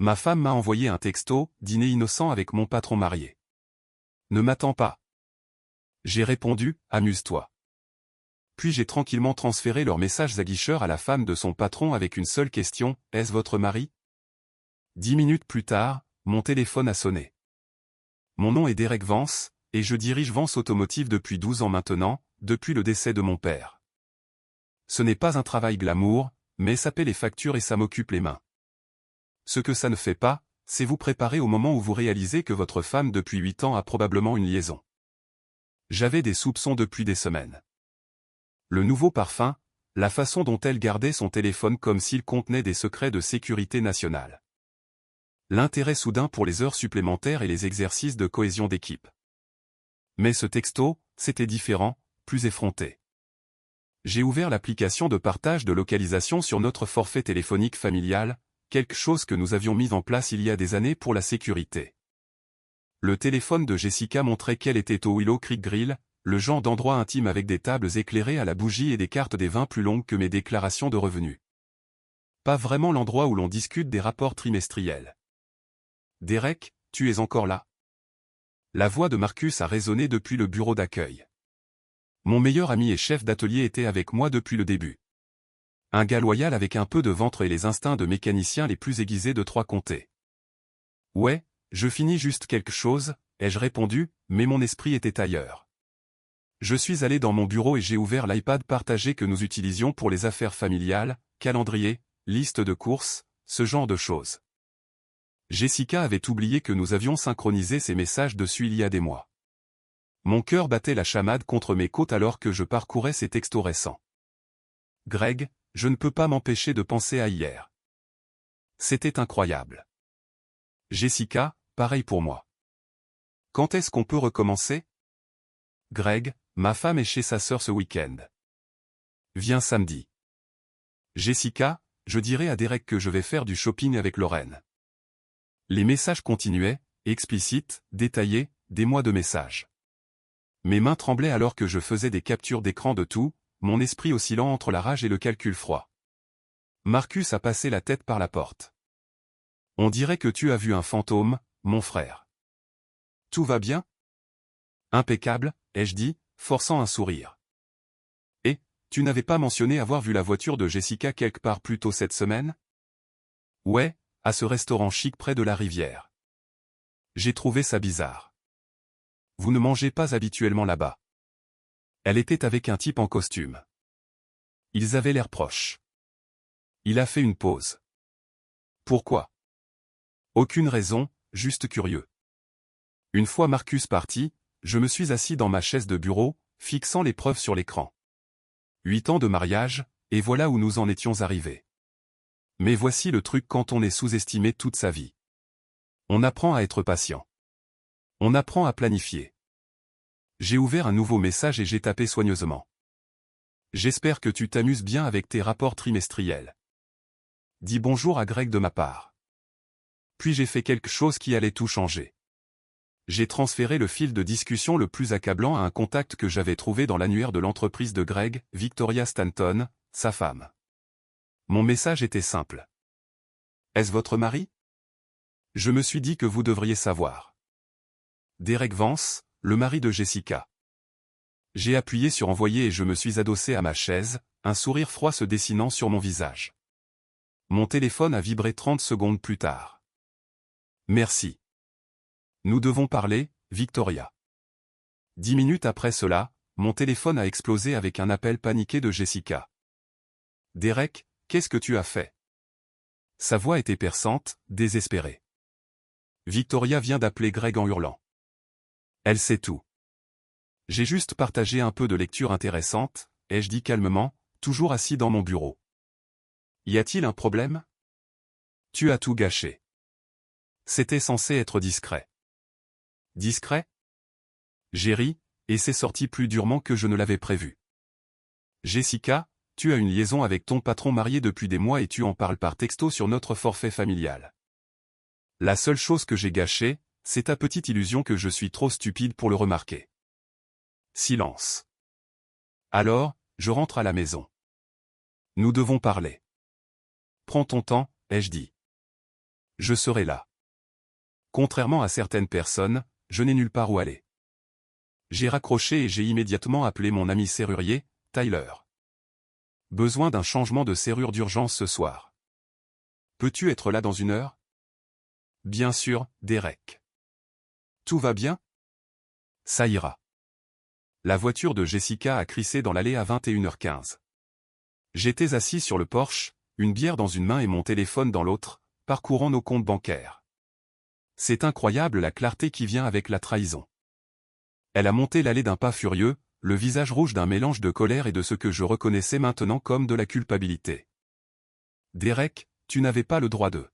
Ma femme m'a envoyé un texto, dîner innocent avec mon patron marié. Ne m'attends pas. J'ai répondu, amuse-toi. Puis j'ai tranquillement transféré leurs messages aguicheurs à la femme de son patron avec une seule question, est-ce votre mari? 10 minutes plus tard, mon téléphone a sonné. Mon nom est Derek Vance, et je dirige Vance Automotive depuis 12 ans maintenant, depuis le décès de mon père. Ce n'est pas un travail glamour, mais ça paie les factures et ça m'occupe les mains. Ce que ça ne fait pas, c'est vous préparer au moment où vous réalisez que votre femme depuis 8 ans a probablement une liaison. J'avais des soupçons depuis des semaines. Le nouveau parfum, la façon dont elle gardait son téléphone comme s'il contenait des secrets de sécurité nationale. L'intérêt soudain pour les heures supplémentaires et les exercices de cohésion d'équipe. Mais ce texto, c'était différent, plus effronté. J'ai ouvert l'application de partage de localisation sur notre forfait téléphonique familial, quelque chose que nous avions mis en place il y a des années pour la sécurité. Le téléphone de Jessica montrait qu'elle était au Willow Creek Grill, le genre d'endroit intime avec des tables éclairées à la bougie et des cartes des vins plus longues que mes déclarations de revenus. Pas vraiment l'endroit où l'on discute des rapports trimestriels. Derek, tu es encore là? La voix de Marcus a résonné depuis le bureau d'accueil. Mon meilleur ami et chef d'atelier était avec moi depuis le début. Un gars loyal avec un peu de ventre et les instincts de mécanicien les plus aiguisés de Trois-Comtés. Ouais, je finis juste quelque chose, ai-je répondu, mais mon esprit était ailleurs. Je suis allé dans mon bureau et j'ai ouvert l'iPad partagé que nous utilisions pour les affaires familiales, calendrier, liste de courses, ce genre de choses. Jessica avait oublié que nous avions synchronisé ces messages dessus il y a des mois. Mon cœur battait la chamade contre mes côtes alors que je parcourais ces textos récents. Greg, je ne peux pas m'empêcher de penser à hier. C'était incroyable. Jessica, pareil pour moi. Quand est-ce qu'on peut recommencer? Greg, ma femme est chez sa sœur ce week-end. Viens samedi. Jessica, je dirai à Derek que je vais faire du shopping avec Lorraine. Les messages continuaient, explicites, détaillés, des mois de messages. Mes mains tremblaient alors que je faisais des captures d'écran de tout, mon esprit oscillant entre la rage et le calcul froid. Marcus a passé la tête par la porte. On dirait que tu as vu un fantôme, mon frère. Tout va bien? Impeccable, ai-je dit, forçant un sourire. Et, tu n'avais pas mentionné avoir vu la voiture de Jessica quelque part plus tôt cette semaine? Ouais, à ce restaurant chic près de la rivière. J'ai trouvé ça bizarre. Vous ne mangez pas habituellement là-bas. Elle était avec un type en costume. Ils avaient l'air proches. Il a fait une pause. Pourquoi? Aucune raison, juste curieux. Une fois Marcus parti, je me suis assis dans ma chaise de bureau, fixant les preuves sur l'écran. 8 ans de mariage, et voilà où nous en étions arrivés. Mais voici le truc quand on est sous-estimé toute sa vie. On apprend à être patient. On apprend à planifier. J'ai ouvert un nouveau message et j'ai tapé soigneusement. J'espère que tu t'amuses bien avec tes rapports trimestriels. Dis bonjour à Greg de ma part. Puis j'ai fait quelque chose qui allait tout changer. J'ai transféré le fil de discussion le plus accablant à un contact que j'avais trouvé dans l'annuaire de l'entreprise de Greg, Victoria Stanton, sa femme. Mon message était simple. Est-ce votre mari? Je me suis dit que vous devriez savoir. Derek Vance, le mari de Jessica. J'ai appuyé sur envoyer et je me suis adossé à ma chaise, un sourire froid se dessinant sur mon visage. Mon téléphone a vibré 30 secondes plus tard. Merci. Nous devons parler, Victoria. 10 minutes après cela, mon téléphone a explosé avec un appel paniqué de Jessica. Derek, qu'est-ce que tu as fait? Sa voix était perçante, désespérée. Victoria vient d'appeler Greg en hurlant. Elle sait tout. J'ai juste partagé un peu de lecture intéressante, ai-je dit calmement, toujours assis dans mon bureau. Y a-t-il un problème? Tu as tout gâché. C'était censé être discret. Discret? J'ai ri, et c'est sorti plus durement que je ne l'avais prévu. Jessica, tu as une liaison avec ton patron marié depuis des mois et tu en parles par texto sur notre forfait familial. La seule chose que j'ai gâchée, c'est ta petite illusion que je suis trop stupide pour le remarquer. Silence. Alors, je rentre à la maison. Nous devons parler. Prends ton temps, ai-je dit. Je serai là. Contrairement à certaines personnes, je n'ai nulle part où aller. J'ai raccroché et j'ai immédiatement appelé mon ami serrurier, Tyler. Besoin d'un changement de serrure d'urgence ce soir. Peux-tu être là dans 1 heure? Bien sûr, Derek. Tout va bien? Ça ira. La voiture de Jessica a crissé dans l'allée à 21h15. J'étais assis sur le porche, une bière dans une main et mon téléphone dans l'autre, parcourant nos comptes bancaires. C'est incroyable la clarté qui vient avec la trahison. Elle a monté l'allée d'un pas furieux, le visage rouge d'un mélange de colère et de ce que je reconnaissais maintenant comme de la culpabilité. Derek, tu n'avais pas le droit de...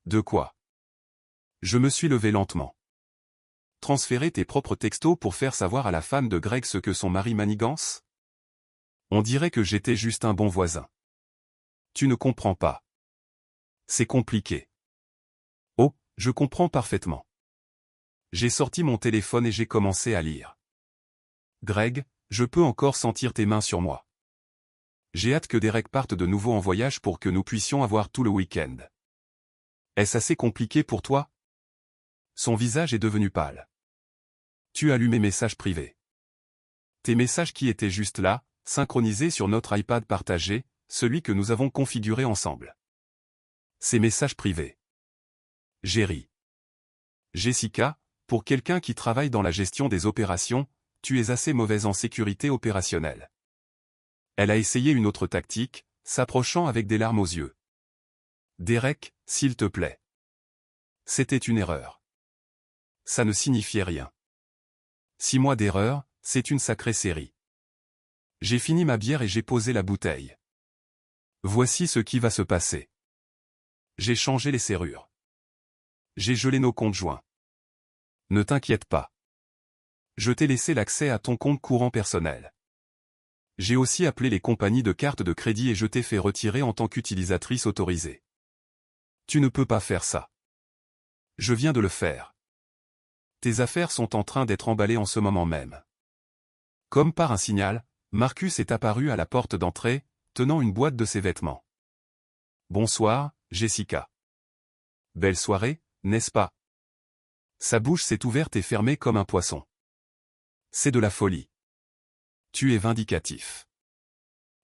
De quoi? Je me suis levé lentement. Transférer tes propres textos pour faire savoir à la femme de Greg ce que son mari manigance? On dirait que j'étais juste un bon voisin. Tu ne comprends pas. C'est compliqué. Oh, je comprends parfaitement. J'ai sorti mon téléphone et j'ai commencé à lire. Greg, je peux encore sentir tes mains sur moi. J'ai hâte que Derek parte de nouveau en voyage pour que nous puissions avoir tout le week-end. Est-ce assez compliqué pour toi? Son visage est devenu pâle. Tu as lu mes messages privés. Tes messages qui étaient juste là, synchronisés sur notre iPad partagé, celui que nous avons configuré ensemble. Ces messages privés. J'ai ri. Jessica, pour quelqu'un qui travaille dans la gestion des opérations, tu es assez mauvaise en sécurité opérationnelle. Elle a essayé une autre tactique, s'approchant avec des larmes aux yeux. Derek, s'il te plaît. C'était une erreur. Ça ne signifiait rien. 6 mois d'erreur, c'est une sacrée série. J'ai fini ma bière et j'ai posé la bouteille. Voici ce qui va se passer. J'ai changé les serrures. J'ai gelé nos comptes joints. Ne t'inquiète pas. Je t'ai laissé l'accès à ton compte courant personnel. J'ai aussi appelé les compagnies de cartes de crédit et je t'ai fait retirer en tant qu'utilisatrice autorisée. Tu ne peux pas faire ça. Je viens de le faire. Tes affaires sont en train d'être emballées en ce moment même. Comme par un signal, Marcus est apparu à la porte d'entrée, tenant une boîte de ses vêtements. Bonsoir, Jessica. Belle soirée, n'est-ce pas? Sa bouche s'est ouverte et fermée comme un poisson. C'est de la folie. Tu es vindicatif.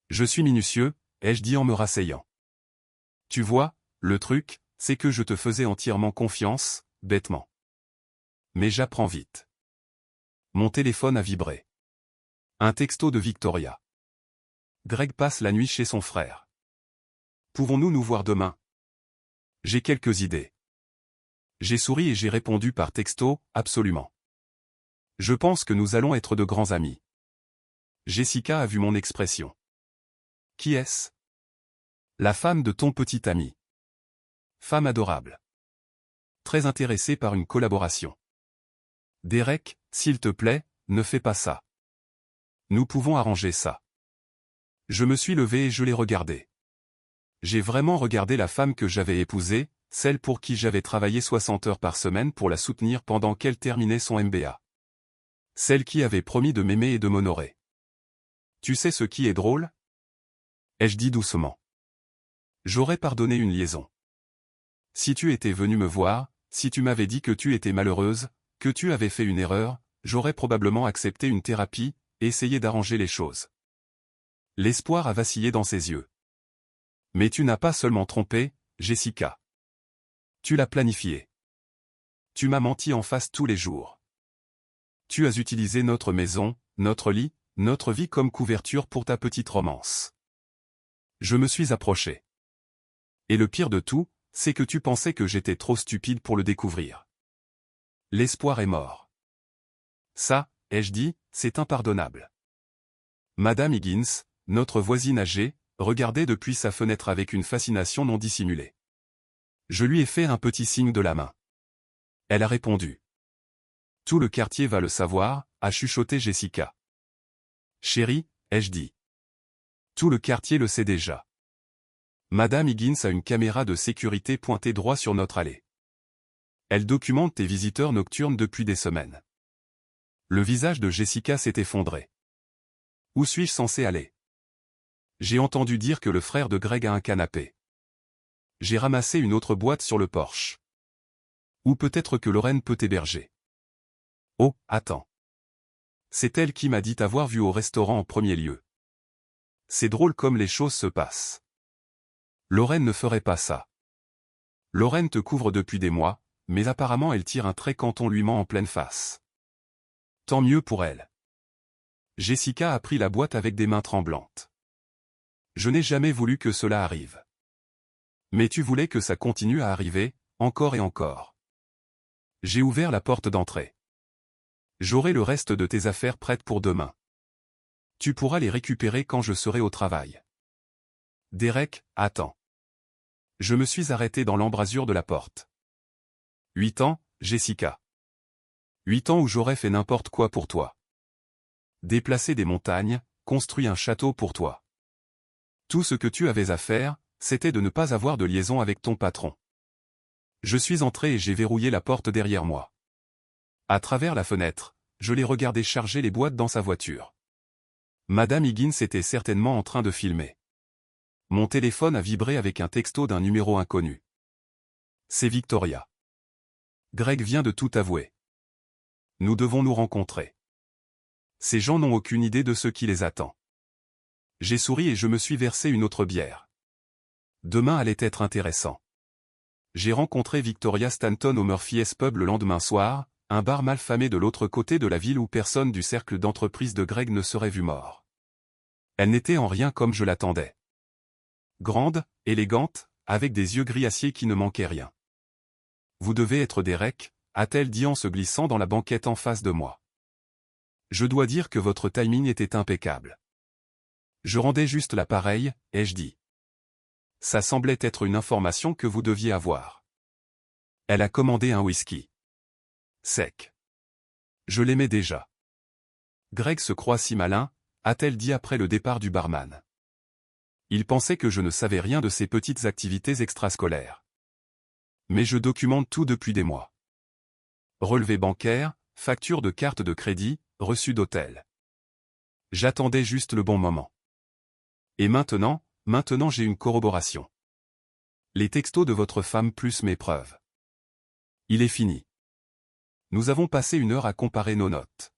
Je suis minutieux, ai-je dit en me rasseyant. Tu vois, le truc, c'est que je te faisais entièrement confiance, bêtement. Mais j'apprends vite. Mon téléphone a vibré. Un texto de Victoria. Greg passe la nuit chez son frère. Pouvons-nous nous voir demain? J'ai quelques idées. J'ai souri et j'ai répondu par texto, absolument. Je pense que nous allons être de grands amis. Jessica a vu mon expression. Qui est-ce? La femme de ton petit ami. Femme adorable. Très intéressée par une collaboration. Derek, s'il te plaît, ne fais pas ça. Nous pouvons arranger ça. Je me suis levé et je l'ai regardé. J'ai vraiment regardé la femme que j'avais épousée, celle pour qui j'avais travaillé 60 heures par semaine pour la soutenir pendant qu'elle terminait son MBA. Celle qui avait promis de m'aimer et de m'honorer. Tu sais ce qui est drôle? Ai-je dit doucement. J'aurais pardonné une liaison. Si tu étais venu me voir, si tu m'avais dit que tu étais malheureuse, que tu avais fait une erreur, j'aurais probablement accepté une thérapie, et essayé d'arranger les choses. L'espoir a vacillé dans ses yeux. Mais tu n'as pas seulement trompé, Jessica. Tu l'as planifié. Tu m'as menti en face tous les jours. Tu as utilisé notre maison, notre lit, notre vie comme couverture pour ta petite romance. Je me suis approché. Et le pire de tout, c'est que tu pensais que j'étais trop stupide pour le découvrir. L'espoir est mort. Ça, ai-je dit, c'est impardonnable. Madame Higgins, notre voisine âgée, regardait depuis sa fenêtre avec une fascination non dissimulée. Je lui ai fait un petit signe de la main. Elle a répondu. Tout le quartier va le savoir, a chuchoté Jessica. Chérie, ai-je dit. Tout le quartier le sait déjà. Madame Higgins a une caméra de sécurité pointée droit sur notre allée. Elle documente tes visiteurs nocturnes depuis des semaines. Le visage de Jessica s'est effondré. Où suis-je censé aller? J'ai entendu dire que le frère de Greg a un canapé. J'ai ramassé une autre boîte sur le porche. Ou peut-être que Lorraine peut t'héberger. Oh, attends. C'est elle qui m'a dit t'avoir vu au restaurant en premier lieu. C'est drôle comme les choses se passent. Lorraine ne ferait pas ça. Lorraine te couvre depuis des mois, mais apparemment elle tire un trait quand on lui ment en pleine face. Tant mieux pour elle. Jessica a pris la boîte avec des mains tremblantes. Je n'ai jamais voulu que cela arrive. Mais tu voulais que ça continue à arriver, encore et encore. J'ai ouvert la porte d'entrée. J'aurai le reste de tes affaires prêtes pour demain. Tu pourras les récupérer quand je serai au travail. Derek, attends. Je me suis arrêté dans l'embrasure de la porte. 8 ans, Jessica. 8 ans où j'aurais fait n'importe quoi pour toi. Déplacé des montagnes, construit un château pour toi. Tout ce que tu avais à faire, c'était de ne pas avoir de liaison avec ton patron. Je suis entré et j'ai verrouillé la porte derrière moi. À travers la fenêtre, je l'ai regardé charger les boîtes dans sa voiture. Madame Higgins était certainement en train de filmer. Mon téléphone a vibré avec un texto d'un numéro inconnu. C'est Victoria. Greg vient de tout avouer. Nous devons nous rencontrer. Ces gens n'ont aucune idée de ce qui les attend. J'ai souri et je me suis versé une autre bière. Demain allait être intéressant. J'ai rencontré Victoria Stanton au Murphy's Pub le lendemain soir, un bar malfamé de l'autre côté de la ville où personne du cercle d'entreprise de Greg ne serait vu mort. Elle n'était en rien comme je l'attendais. Grande, élégante, avec des yeux gris acier qui ne manquaient rien. Vous devez être Derek, a-t-elle dit en se glissant dans la banquette en face de moi. Je dois dire que votre timing était impeccable. Je rendais juste l'appareil, ai-je dit. Ça semblait être une information que vous deviez avoir. Elle a commandé un whisky. Sec. Je l'aimais déjà. Greg se croit si malin, a-t-elle dit après le départ du barman. Il pensait que je ne savais rien de ses petites activités extrascolaires. Mais je documente tout depuis des mois. Relevé bancaire, facture de carte de crédit, reçu d'hôtel. J'attendais juste le bon moment. Et maintenant j'ai une corroboration. Les textos de votre femme plus mes preuves. Il est fini. Nous avons passé 1 heure à comparer nos notes.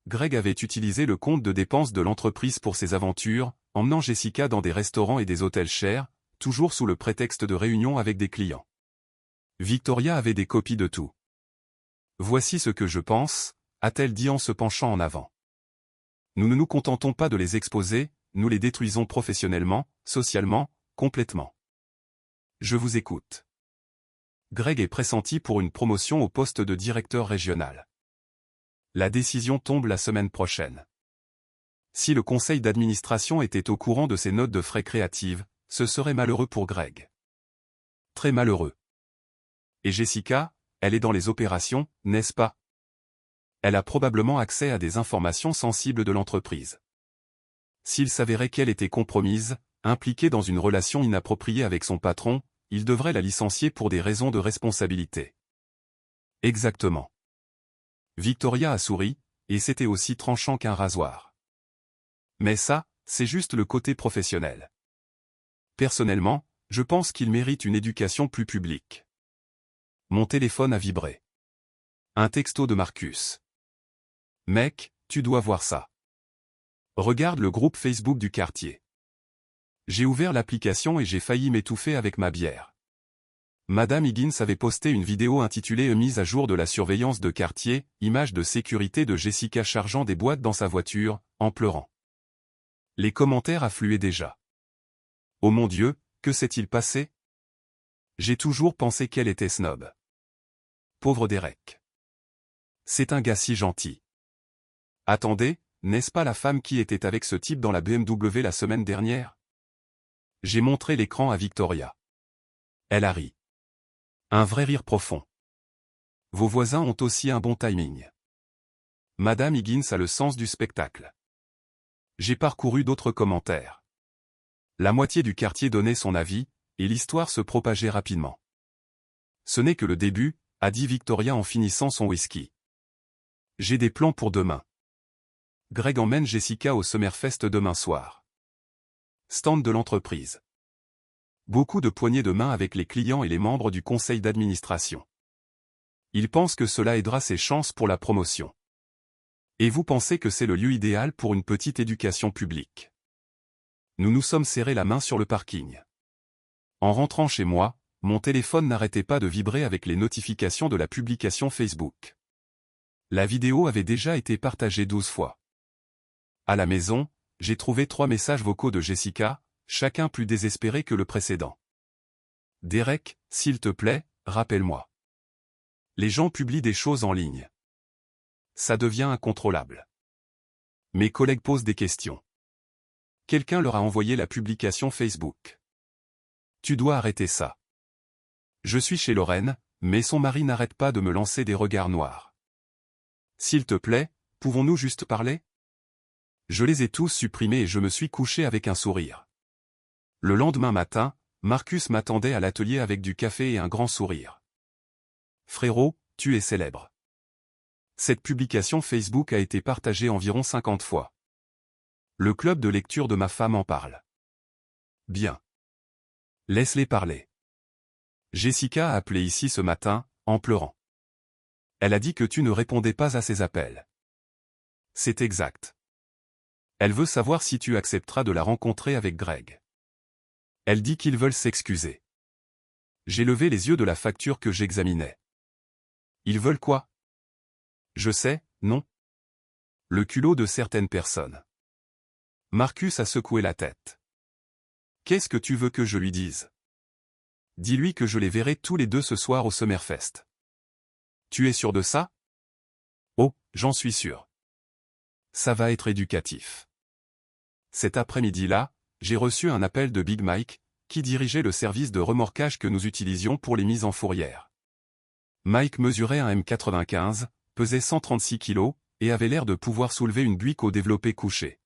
Greg avait utilisé le compte de dépenses de l'entreprise pour ses aventures, emmenant Jessica dans des restaurants et des hôtels chers, toujours sous le prétexte de réunions avec des clients. Victoria avait des copies de tout. Voici ce que je pense, a-t-elle dit en se penchant en avant. Nous ne nous contentons pas de les exposer, nous les détruisons professionnellement, socialement, complètement. Je vous écoute. Greg est pressenti pour une promotion au poste de directeur régional. La décision tombe la semaine prochaine. Si le conseil d'administration était au courant de ces notes de frais créatives, ce serait malheureux pour Greg. Très malheureux. Et Jessica, elle est dans les opérations, n'est-ce pas? Elle a probablement accès à des informations sensibles de l'entreprise. S'il s'avérait qu'elle était compromise, impliquée dans une relation inappropriée avec son patron, il devrait la licencier pour des raisons de responsabilité. Exactement. Victoria a souri, et c'était aussi tranchant qu'un rasoir. Mais ça, c'est juste le côté professionnel. Personnellement, je pense qu'il mérite une éducation plus publique. Mon téléphone a vibré. Un texto de Marcus. Mec, tu dois voir ça. Regarde le groupe Facebook du quartier. J'ai ouvert l'application et j'ai failli m'étouffer avec ma bière. Madame Higgins avait posté une vidéo intitulée « Mise à jour de la surveillance de quartier, image de sécurité de Jessica chargeant des boîtes dans sa voiture, en pleurant. » Les commentaires affluaient déjà. Oh mon Dieu, que s'est-il passé? J'ai toujours pensé qu'elle était snob. Pauvre Derek. C'est un gars si gentil. Attendez, n'est-ce pas la femme qui était avec ce type dans la BMW la semaine dernière? J'ai montré l'écran à Victoria. Elle a ri. Un vrai rire profond. Vos voisins ont aussi un bon timing. Madame Higgins a le sens du spectacle. J'ai parcouru d'autres commentaires. La moitié du quartier donnait son avis, et l'histoire se propageait rapidement. Ce n'est que le début, a dit Victoria en finissant son whisky. J'ai des plans pour demain. Greg emmène Jessica au Summerfest demain soir. Stand de l'entreprise. beaucoup de poignées de main avec les clients et les membres du conseil d'administration. Il pense que cela aidera ses chances pour la promotion. Et vous pensez que c'est le lieu idéal pour une petite éducation publique. Nous nous sommes serrés la main sur le parking. En rentrant chez moi, mon téléphone n'arrêtait pas de vibrer avec les notifications de la publication Facebook. La vidéo avait déjà été partagée 12 fois. À la maison, j'ai trouvé 3 messages vocaux de Jessica, chacun plus désespéré que le précédent. Derek, s'il te plaît, rappelle-moi. Les gens publient des choses en ligne. Ça devient incontrôlable. Mes collègues posent des questions. Quelqu'un leur a envoyé la publication Facebook. Tu dois arrêter ça. Je suis chez Lorraine, mais son mari n'arrête pas de me lancer des regards noirs. S'il te plaît, pouvons-nous juste parler? Je les ai tous supprimés et je me suis couché avec un sourire. Le lendemain matin, Marcus m'attendait à l'atelier avec du café et un grand sourire. Frérot, tu es célèbre. Cette publication Facebook a été partagée environ 50 fois. Le club de lecture de ma femme en parle. Bien. Laisse-les parler. Jessica a appelé ici ce matin, en pleurant. Elle a dit que tu ne répondais pas à ses appels. C'est exact. Elle veut savoir si tu accepteras de la rencontrer avec Greg. Elle dit qu'ils veulent s'excuser. J'ai levé les yeux de la facture que j'examinais. Ils veulent quoi? Je sais, non. Le culot de certaines personnes. Marcus a secoué la tête. Qu'est-ce que tu veux que je lui dise? Dis-lui que je les verrai tous les deux ce soir au Summerfest. Tu es sûr de ça? Oh, j'en suis sûr. Ça va être éducatif. Cet après-midi-là, j'ai reçu un appel de Big Mike, qui dirigeait le service de remorquage que nous utilisions pour les mises en fourrière. Mike mesurait un m95, pesait 136 kg, et avait l'air de pouvoir soulever une buick au développé couché.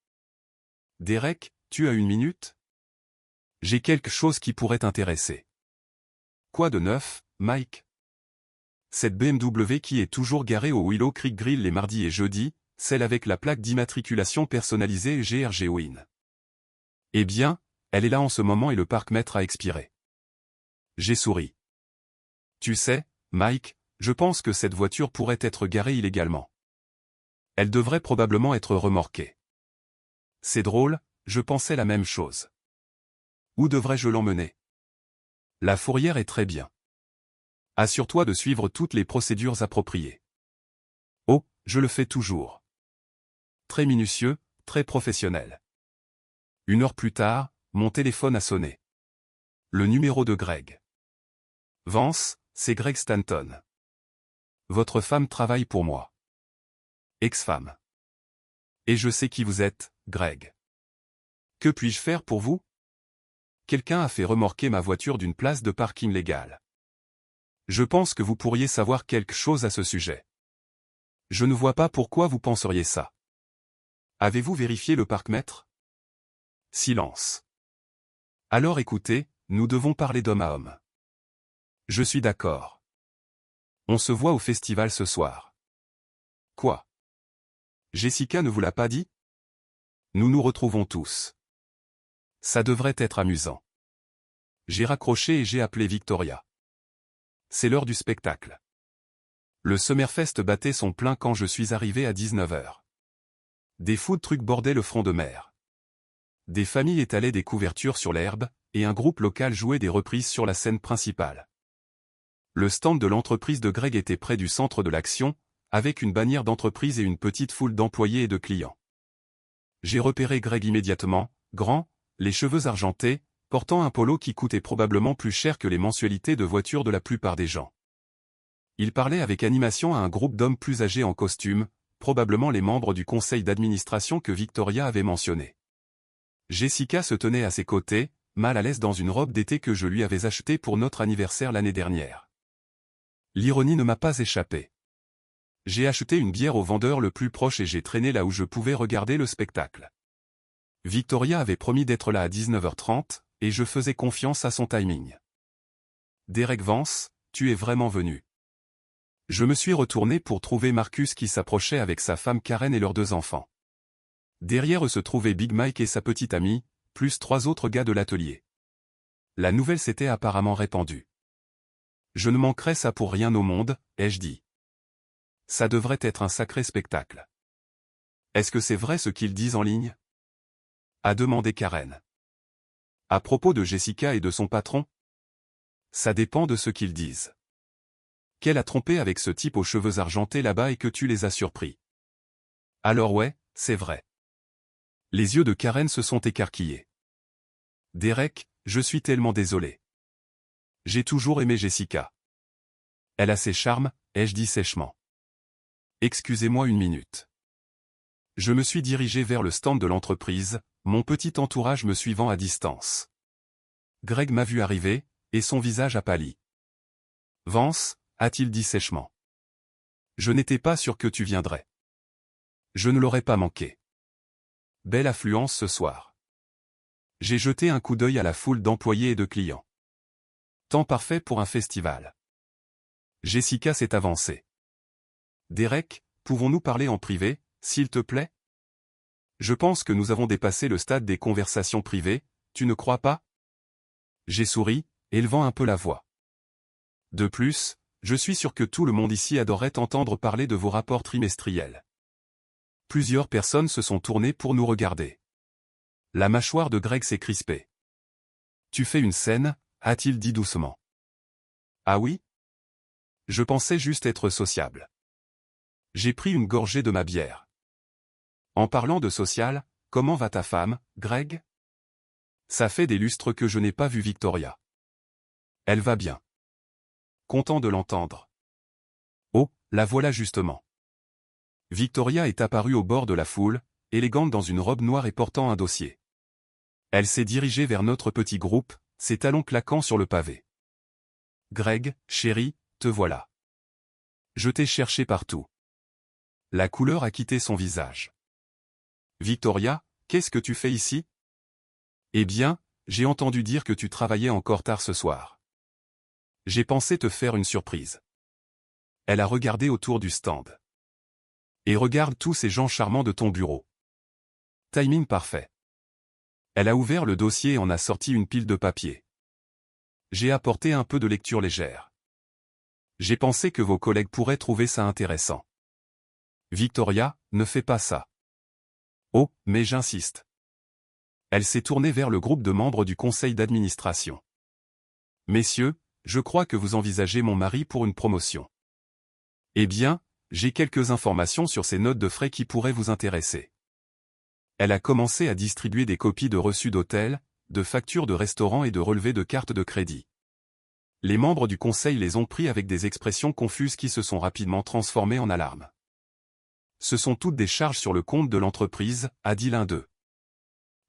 Derek, tu as une minute? J'ai quelque chose qui pourrait t'intéresser. Quoi de neuf, Mike? Cette BMW qui est toujours garée au Willow Creek Grill les mardis et jeudis, celle avec la plaque d'immatriculation personnalisée GRG Win. Eh bien, elle est là en ce moment et le parc-mètre a expiré. J'ai souri. Tu sais, Mike, je pense que cette voiture pourrait être garée illégalement. Elle devrait probablement être remorquée. C'est drôle, je pensais la même chose. Où devrais-je l'emmener? La fourrière est très bien. Assure-toi de suivre toutes les procédures appropriées. Oh, je le fais toujours. Très minutieux, très professionnel. 1 heure plus tard, mon téléphone a sonné. Le numéro de Greg. Vance, c'est Greg Stanton. Votre femme travaille pour moi. Ex-femme. Et je sais qui vous êtes, Greg. Que puis-je faire pour vous? Quelqu'un a fait remorquer ma voiture d'une place de parking légale. Je pense que vous pourriez savoir quelque chose à ce sujet. Je ne vois pas pourquoi vous penseriez ça. Avez-vous vérifié le parc-mètre? Silence. Alors écoutez, nous devons parler d'homme à homme. Je suis d'accord. On se voit au festival ce soir. Quoi? Jessica ne vous l'a pas dit? Nous nous retrouvons tous. Ça devrait être amusant. J'ai raccroché et j'ai appelé Victoria. C'est l'heure du spectacle. Le Summerfest battait son plein quand je suis arrivé à 19 h. Des food trucks bordaient le front de mer. Des familles étalaient des couvertures sur l'herbe, et un groupe local jouait des reprises sur la scène principale. Le stand de l'entreprise de Greg était près du centre de l'action, avec une bannière d'entreprise et une petite foule d'employés et de clients. J'ai repéré Greg immédiatement, grand, les cheveux argentés, portant un polo qui coûtait probablement plus cher que les mensualités de voiture de la plupart des gens. Il parlait avec animation à un groupe d'hommes plus âgés en costume, probablement les membres du conseil d'administration que Victoria avait mentionné. Jessica se tenait à ses côtés, mal à l'aise dans une robe d'été que je lui avais achetée pour notre anniversaire l'année dernière. L'ironie ne m'a pas échappé. J'ai acheté une bière au vendeur le plus proche et j'ai traîné là où je pouvais regarder le spectacle. Victoria avait promis d'être là à 19 h 30, et je faisais confiance à son timing. Derek Vance, tu es vraiment venu. Je me suis retourné pour trouver Marcus qui s'approchait avec sa femme Karen et leurs 2 enfants. Derrière eux se trouvaient Big Mike et sa petite amie, plus 3 autres gars de l'atelier. La nouvelle s'était apparemment répandue. Je ne manquerais ça pour rien au monde, ai-je dit. Ça devrait être un sacré spectacle. Est-ce que c'est vrai ce qu'ils disent en ligne? A demandé Karen. À propos de Jessica et de son patron? Ça dépend de ce qu'ils disent. Qu'elle a trompé avec ce type aux cheveux argentés là-bas et que tu les as surpris. Alors ouais, c'est vrai. Les yeux de Karen se sont écarquillés. Derek, je suis tellement désolé. J'ai toujours aimé Jessica. Elle a ses charmes, ai-je dit sèchement. Excusez-moi une minute. Je me suis dirigé vers le stand de l'entreprise, mon petit entourage me suivant à distance. Greg m'a vu arriver, et son visage a pâli. Vance, a-t-il dit sèchement. Je n'étais pas sûr que tu viendrais. Je ne l'aurais pas manqué. Belle affluence ce soir. J'ai jeté un coup d'œil à la foule d'employés et de clients. Temps parfait pour un festival. Jessica s'est avancée. Derek, pouvons-nous parler en privé, s'il te plaît? Je pense que nous avons dépassé le stade des conversations privées, tu ne crois pas? J'ai souri, élevant un peu la voix. De plus, je suis sûr que tout le monde ici adorerait entendre parler de vos rapports trimestriels. Plusieurs personnes se sont tournées pour nous regarder. La mâchoire de Greg s'est crispée. Tu fais une scène, a-t-il dit doucement. Ah oui? Je pensais juste être sociable. J'ai pris une gorgée de ma bière. En parlant de social, comment va ta femme, Greg? Ça fait des lustres que je n'ai pas vu Victoria. Elle va bien. Content de l'entendre. Oh, la voilà justement. Victoria est apparue au bord de la foule, élégante dans une robe noire et portant un dossier. Elle s'est dirigée vers notre petit groupe, ses talons claquant sur le pavé. Greg, chéri, te voilà. Je t'ai cherché partout. La couleur a quitté son visage. Victoria, qu'est-ce que tu fais ici? Eh bien, j'ai entendu dire que tu travaillais encore tard ce soir. J'ai pensé te faire une surprise. Elle a regardé autour du stand. Et regarde tous ces gens charmants de ton bureau. Timing parfait. Elle a ouvert le dossier et en a sorti une pile de papier. J'ai apporté un peu de lecture légère. J'ai pensé que vos collègues pourraient trouver ça intéressant. Victoria, ne fais pas ça. Oh, mais j'insiste. Elle s'est tournée vers le groupe de membres du conseil d'administration. Messieurs, je crois que vous envisagez mon mari pour une promotion. Eh bien, j'ai quelques informations sur ces notes de frais qui pourraient vous intéresser. Elle a commencé à distribuer des copies de reçus d'hôtel, de factures de restaurant et de relevés de cartes de crédit. Les membres du conseil les ont pris avec des expressions confuses qui se sont rapidement transformées en alarmes. Ce sont toutes des charges sur le compte de l'entreprise, a dit l'un d'eux.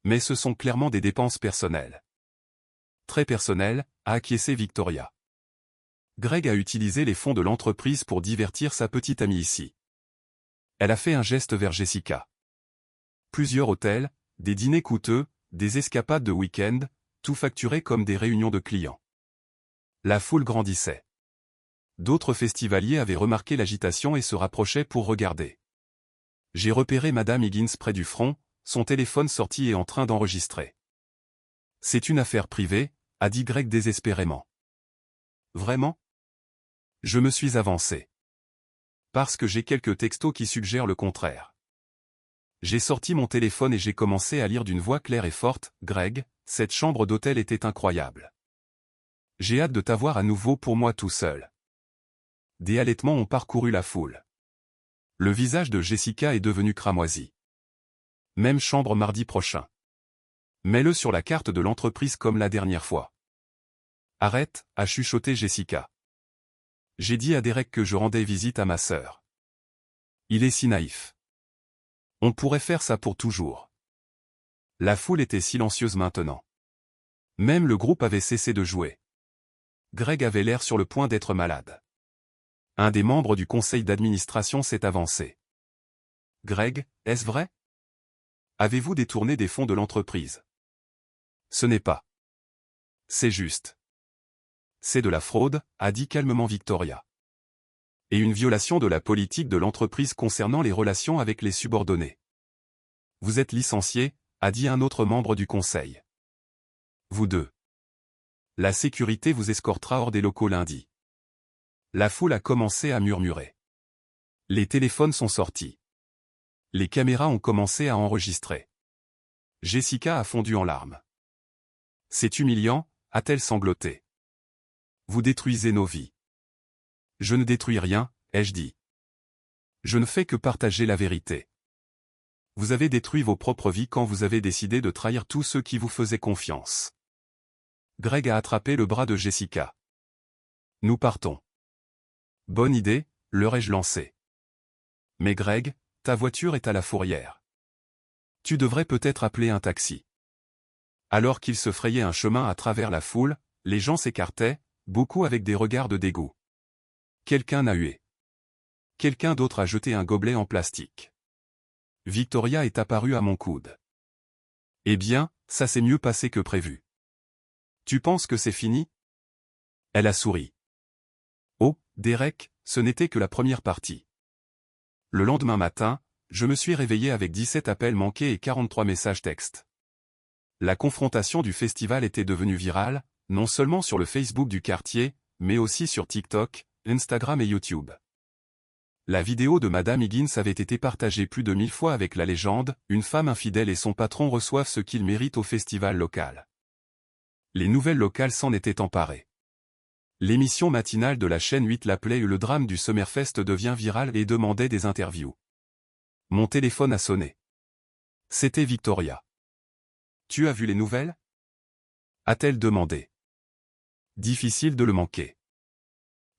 Mais ce sont clairement des dépenses personnelles. Très personnelles, a acquiescé Victoria. Greg a utilisé les fonds de l'entreprise pour divertir sa petite amie ici. Elle a fait un geste vers Jessica. Plusieurs hôtels, des dîners coûteux, des escapades de week-end, tout facturé comme des réunions de clients. La foule grandissait. D'autres festivaliers avaient remarqué l'agitation et se rapprochaient pour regarder. J'ai repéré Madame Higgins près du front, son téléphone sorti et en train d'enregistrer. C'est une affaire privée, a dit Greg désespérément. Vraiment? Je me suis avancé. Parce que j'ai quelques textos qui suggèrent le contraire. J'ai sorti mon téléphone et j'ai commencé à lire d'une voix claire et forte, Greg, cette chambre d'hôtel était incroyable. J'ai hâte de t'avoir à nouveau pour moi tout seul. Des halètements ont parcouru la foule. Le visage de Jessica est devenu cramoisi. Même chambre mardi prochain. Mets-le sur la carte de l'entreprise comme la dernière fois. Arrête, a chuchoté Jessica. J'ai dit à Derek que je rendais visite à ma sœur. Il est si naïf. On pourrait faire ça pour toujours. La foule était silencieuse maintenant. Même le groupe avait cessé de jouer. Greg avait l'air sur le point d'être malade. Un des membres du conseil d'administration s'est avancé. Greg, est-ce vrai? Avez-vous détourné des fonds de l'entreprise? Ce n'est pas. C'est juste. C'est de la fraude, a dit calmement Victoria. Et une violation de la politique de l'entreprise concernant les relations avec les subordonnés. Vous êtes licencié, a dit un autre membre du conseil. Vous deux. La sécurité vous escortera hors des locaux lundi. La foule a commencé à murmurer. Les téléphones sont sortis. Les caméras ont commencé à enregistrer. Jessica a fondu en larmes. C'est humiliant, a-t-elle sangloté. Vous détruisez nos vies. Je ne détruis rien, ai-je dit. Je ne fais que partager la vérité. Vous avez détruit vos propres vies quand vous avez décidé de trahir tous ceux qui vous faisaient confiance. Greg a attrapé le bras de Jessica. Nous partons. Bonne idée, leur ai-je lancé. Mais Greg, ta voiture est à la fourrière. Tu devrais peut-être appeler un taxi. Alors qu'il se frayait un chemin à travers la foule, les gens s'écartaient, beaucoup avec des regards de dégoût. Quelqu'un a hué. Quelqu'un d'autre a jeté un gobelet en plastique. Victoria est apparue à mon coude. Eh bien, ça s'est mieux passé que prévu. Tu penses que c'est fini? Elle a souri. Oh, Derek, ce n'était que la première partie. Le lendemain matin, je me suis réveillé avec 17 appels manqués et 43 messages textes. La confrontation du festival était devenue virale, non seulement sur le Facebook du quartier, mais aussi sur TikTok, Instagram et YouTube. La vidéo de Madame Higgins avait été partagée plus de 1000 fois avec la légende « Une femme infidèle et son patron reçoivent ce qu'ils méritent au festival local ». Les nouvelles locales s'en étaient emparées. L'émission matinale de la chaîne 8 l'appelait « Le drame du Summerfest devient viral » et demandait des interviews. Mon téléphone a sonné. C'était Victoria. « Tu as vu les nouvelles ?» a-t-elle demandé. Difficile de le manquer.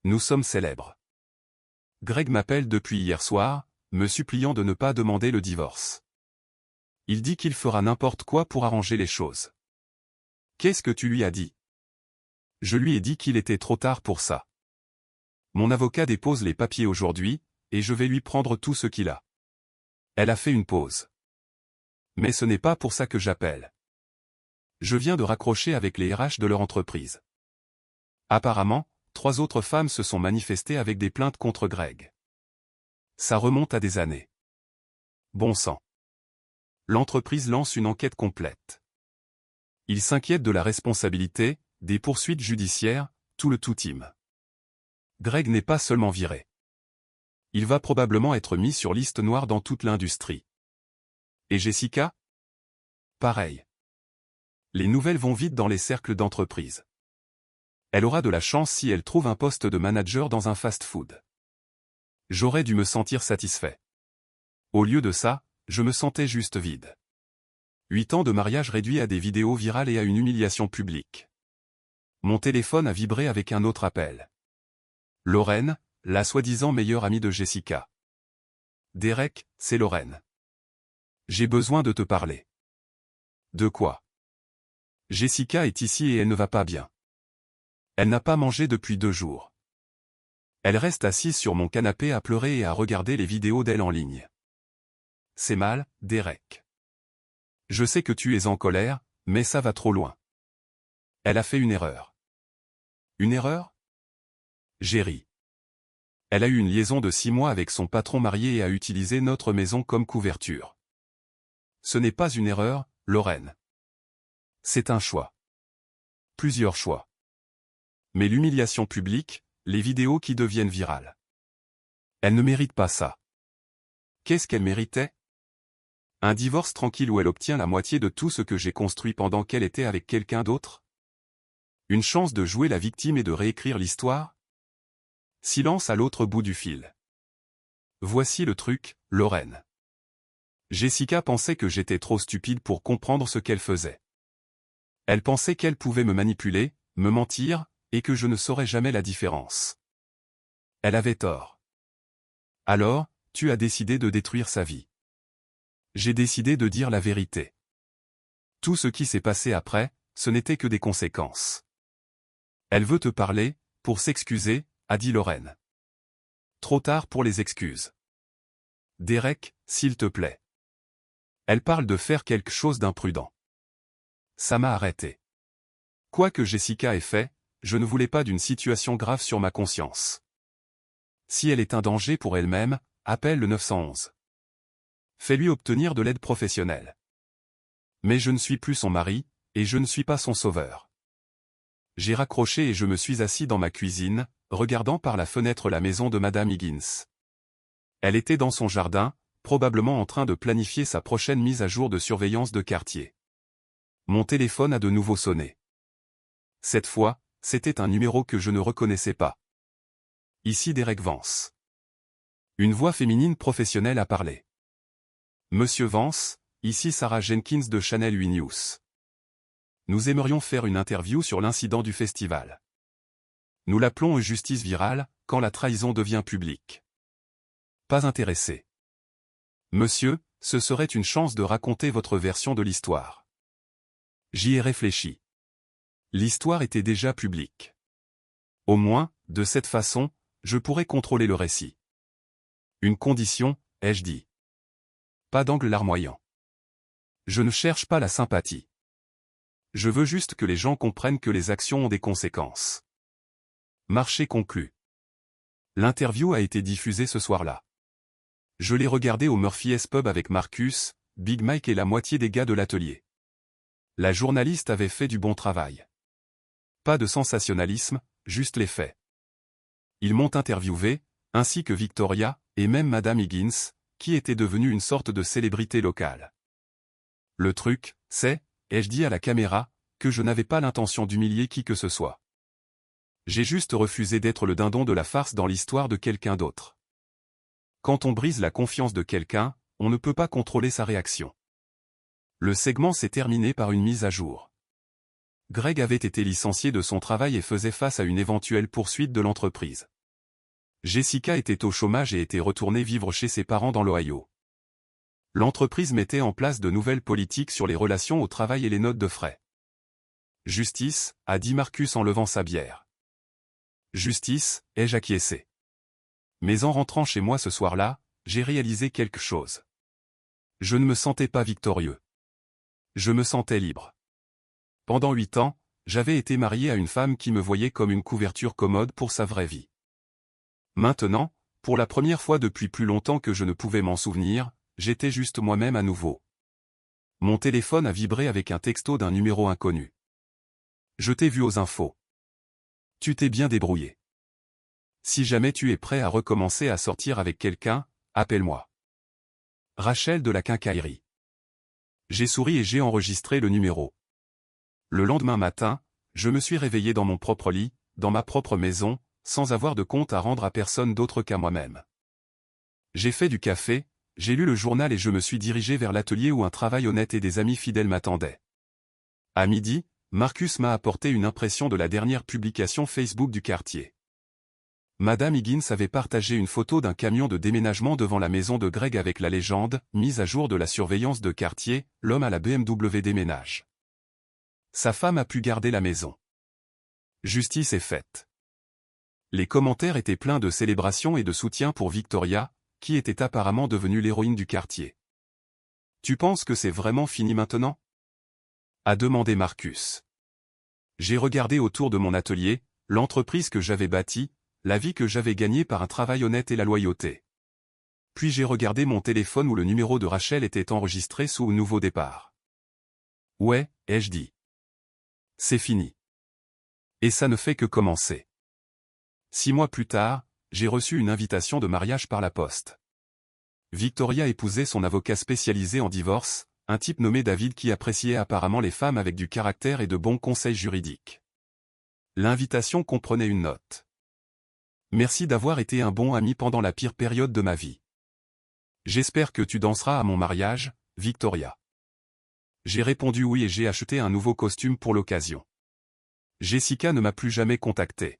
Nous sommes célèbres. Greg m'appelle depuis hier soir, me suppliant de ne pas demander le divorce. Il dit qu'il fera n'importe quoi pour arranger les choses. Qu'est-ce que tu lui as dit? Je lui ai dit qu'il était trop tard pour ça. Mon avocat dépose les papiers aujourd'hui, et je vais lui prendre tout ce qu'il a. Elle a fait une pause. Mais ce n'est pas pour ça que j'appelle. Je viens de raccrocher avec les RH de leur entreprise. Apparemment, 3 autres femmes se sont manifestées avec des plaintes contre Greg. Ça remonte à des années. Bon sang. L'entreprise lance une enquête complète. Ils s'inquiètent de la responsabilité, des poursuites judiciaires, tout le tout-team. Greg n'est pas seulement viré. Il va probablement être mis sur liste noire dans toute l'industrie. Et Jessica? Pareil. Les nouvelles vont vite dans les cercles d'entreprise. Elle aura de la chance si elle trouve un poste de manager dans un fast-food. J'aurais dû me sentir satisfait. Au lieu de ça, je me sentais juste vide. 8 ans de mariage réduits à des vidéos virales et à une humiliation publique. Mon téléphone a vibré avec un autre appel. Lorraine, la soi-disant meilleure amie de Jessica. Derek, c'est Lorraine. J'ai besoin de te parler. De quoi? Jessica est ici et elle ne va pas bien. Elle n'a pas mangé depuis 2 jours. Elle reste assise sur mon canapé à pleurer et à regarder les vidéos d'elle en ligne. C'est mal, Derek. Je sais que tu es en colère, mais ça va trop loin. Elle a fait une erreur. Une erreur? J'ai ri. Elle a eu une liaison de 6 mois avec son patron marié et a utilisé notre maison comme couverture. Ce n'est pas une erreur, Lorraine. C'est un choix. Plusieurs choix. Mais l'humiliation publique, les vidéos qui deviennent virales. Elle ne mérite pas ça. Qu'est-ce qu'elle méritait? Un divorce tranquille où elle obtient la moitié de tout ce que j'ai construit pendant qu'elle était avec quelqu'un d'autre? Une chance de jouer la victime et de réécrire l'histoire? Silence à l'autre bout du fil. Voici le truc, Lorraine. Jessica pensait que j'étais trop stupide pour comprendre ce qu'elle faisait. Elle pensait qu'elle pouvait me manipuler, me mentir, et que je ne saurais jamais la différence. Elle avait tort. Alors, tu as décidé de détruire sa vie. J'ai décidé de dire la vérité. Tout ce qui s'est passé après, ce n'était que des conséquences. Elle veut te parler, pour s'excuser, a dit Lorraine. Trop tard pour les excuses. Derek, s'il te plaît. Elle parle de faire quelque chose d'imprudent. Ça m'a arrêté. Quoi que Jessica ait fait, je ne voulais pas d'une situation grave sur ma conscience. Si elle est un danger pour elle-même, appelle le 911. Fais-lui obtenir de l'aide professionnelle. Mais je ne suis plus son mari, et je ne suis pas son sauveur. J'ai raccroché et je me suis assis dans ma cuisine, regardant par la fenêtre la maison de Madame Higgins. Elle était dans son jardin, probablement en train de planifier sa prochaine mise à jour de surveillance de quartier. Mon téléphone a de nouveau sonné. Cette fois, c'était un numéro que je ne reconnaissais pas. Ici Derek Vance. Une voix féminine professionnelle a parlé. Monsieur Vance, ici Sarah Jenkins de Channel 8 News. Nous aimerions faire une interview sur l'incident du festival. Nous l'appelons justice virale, quand la trahison devient publique. Pas intéressé. Monsieur, ce serait une chance de raconter votre version de l'histoire. J'y ai réfléchi. L'histoire était déjà publique. Au moins, de cette façon, je pourrais contrôler le récit. Une condition, ai-je dit. Pas d'angle larmoyant. Je ne cherche pas la sympathie. Je veux juste que les gens comprennent que les actions ont des conséquences. Marché conclu. L'interview a été diffusée ce soir-là. Je l'ai regardée au Murphy's Pub avec Marcus, Big Mike et la moitié des gars de l'atelier. La journaliste avait fait du bon travail. Pas de sensationnalisme, juste les faits. Ils m'ont interviewé, ainsi que Victoria, et même Madame Higgins, qui était devenue une sorte de célébrité locale. Le truc, c'est, ai-je dit à la caméra, que je n'avais pas l'intention d'humilier qui que ce soit. J'ai juste refusé d'être le dindon de la farce dans l'histoire de quelqu'un d'autre. Quand on brise la confiance de quelqu'un, on ne peut pas contrôler sa réaction. Le segment s'est terminé par une mise à jour. Greg avait été licencié de son travail et faisait face à une éventuelle poursuite de l'entreprise. Jessica était au chômage et était retournée vivre chez ses parents dans l'Ohio. L'entreprise mettait en place de nouvelles politiques sur les relations au travail et les notes de frais. Justice, a dit Marcus en levant sa bière. Justice, ai-je acquiescé. Mais en rentrant chez moi ce soir-là, j'ai réalisé quelque chose. Je ne me sentais pas victorieux. Je me sentais libre. Pendant 8 ans, j'avais été marié à une femme qui me voyait comme une couverture commode pour sa vraie vie. Maintenant, pour la première fois depuis plus longtemps que je ne pouvais m'en souvenir, j'étais juste moi-même à nouveau. Mon téléphone a vibré avec un texto d'un numéro inconnu. Je t'ai vu aux infos. Tu t'es bien débrouillé. Si jamais tu es prêt à recommencer à sortir avec quelqu'un, appelle-moi. Rachel de la quincaillerie. J'ai souri et j'ai enregistré le numéro. Le lendemain matin, je me suis réveillé dans mon propre lit, dans ma propre maison, sans avoir de compte à rendre à personne d'autre qu'à moi-même. J'ai fait du café, j'ai lu le journal et je me suis dirigé vers l'atelier où un travail honnête et des amis fidèles m'attendaient. À midi, Marcus m'a apporté une impression de la dernière publication Facebook du quartier. Madame Higgins avait partagé une photo d'un camion de déménagement devant la maison de Greg avec la légende « Mise à jour de la surveillance de quartier, l'homme à la BMW déménage ». Sa femme a pu garder la maison. Justice est faite. Les commentaires étaient pleins de célébrations et de soutien pour Victoria, qui était apparemment devenue l'héroïne du quartier. « Tu penses que c'est vraiment fini maintenant ?» a demandé Marcus. J'ai regardé autour de mon atelier, l'entreprise que j'avais bâtie, la vie que j'avais gagnée par un travail honnête et la loyauté. Puis j'ai regardé mon téléphone où le numéro de Rachel était enregistré sous nouveau départ. Ouais, ai-je dit. C'est fini. Et ça ne fait que commencer. 6 mois plus tard, j'ai reçu une invitation de mariage par la poste. Victoria épousait son avocat spécialisé en divorce, un type nommé David qui appréciait apparemment les femmes avec du caractère et de bons conseils juridiques. L'invitation comprenait une note. Merci d'avoir été un bon ami pendant la pire période de ma vie. J'espère que tu danseras à mon mariage, Victoria. J'ai répondu oui et j'ai acheté un nouveau costume pour l'occasion. Jessica ne m'a plus jamais contacté.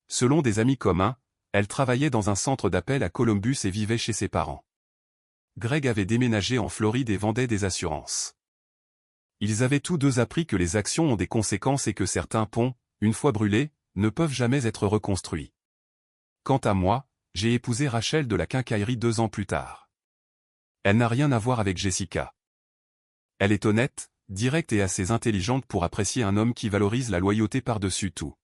Selon des amis communs, elle travaillait dans un centre d'appel à Columbus et vivait chez ses parents. Greg avait déménagé en Floride et vendait des assurances. Ils avaient tous deux appris que les actions ont des conséquences et que certains ponts, une fois brûlés, ne peuvent jamais être reconstruits. Quant à moi, j'ai épousé Rachel de la quincaillerie 2 ans plus tard. Elle n'a rien à voir avec Jessica. Elle est honnête, directe et assez intelligente pour apprécier un homme qui valorise la loyauté par-dessus tout.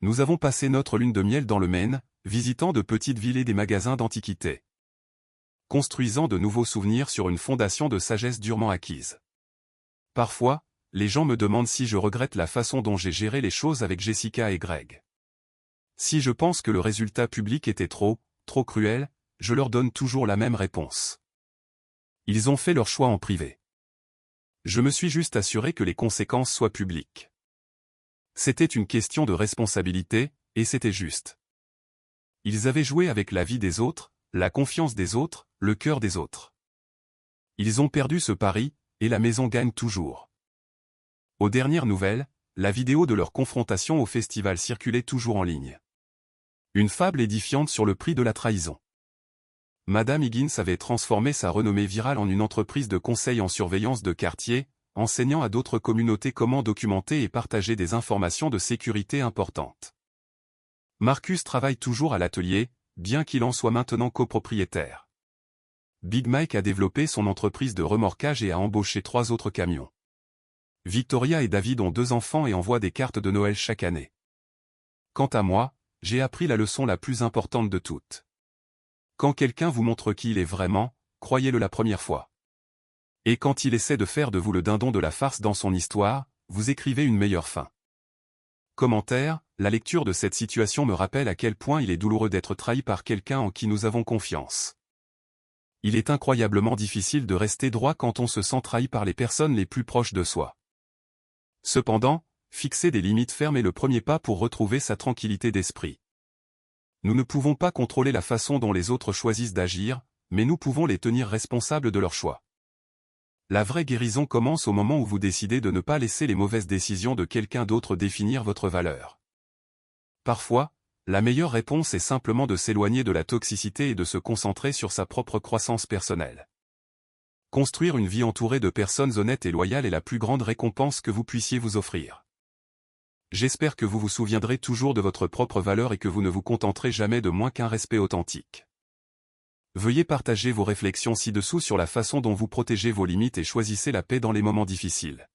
Nous avons passé notre lune de miel dans le Maine, visitant de petites villes et des magasins d'antiquités. Construisant de nouveaux souvenirs sur une fondation de sagesse durement acquise. Parfois, les gens me demandent si je regrette la façon dont j'ai géré les choses avec Jessica et Greg. Si je pense que le résultat public était trop cruel, je leur donne toujours la même réponse. Ils ont fait leur choix en privé. Je me suis juste assuré que les conséquences soient publiques. C'était une question de responsabilité, et c'était juste. Ils avaient joué avec la vie des autres, la confiance des autres, le cœur des autres. Ils ont perdu ce pari, et la maison gagne toujours. Aux dernières nouvelles, la vidéo de leur confrontation au festival circulait toujours en ligne. Une fable édifiante sur le prix de la trahison. Madame Higgins avait transformé sa renommée virale en une entreprise de conseil en surveillance de quartier, enseignant à d'autres communautés comment documenter et partager des informations de sécurité importantes. Marcus travaille toujours à l'atelier, bien qu'il en soit maintenant copropriétaire. Big Mike a développé son entreprise de remorquage et a embauché 3 autres camions. Victoria et David ont 2 enfants et envoient des cartes de Noël chaque année. Quant à moi, j'ai appris la leçon la plus importante de toutes. Quand quelqu'un vous montre qui il est vraiment, croyez-le la première fois. Et quand il essaie de faire de vous le dindon de la farce dans son histoire, vous écrivez une meilleure fin. Commentaire, la lecture de cette situation me rappelle à quel point il est douloureux d'être trahi par quelqu'un en qui nous avons confiance. Il est incroyablement difficile de rester droit quand on se sent trahi par les personnes les plus proches de soi. Cependant, fixer des limites fermes est le premier pas pour retrouver sa tranquillité d'esprit. Nous ne pouvons pas contrôler la façon dont les autres choisissent d'agir, mais nous pouvons les tenir responsables de leurs choix. La vraie guérison commence au moment où vous décidez de ne pas laisser les mauvaises décisions de quelqu'un d'autre définir votre valeur. Parfois, la meilleure réponse est simplement de s'éloigner de la toxicité et de se concentrer sur sa propre croissance personnelle. Construire une vie entourée de personnes honnêtes et loyales est la plus grande récompense que vous puissiez vous offrir. J'espère que vous vous souviendrez toujours de votre propre valeur et que vous ne vous contenterez jamais de moins qu'un respect authentique. Veuillez partager vos réflexions ci-dessous sur la façon dont vous protégez vos limites et choisissez la paix dans les moments difficiles.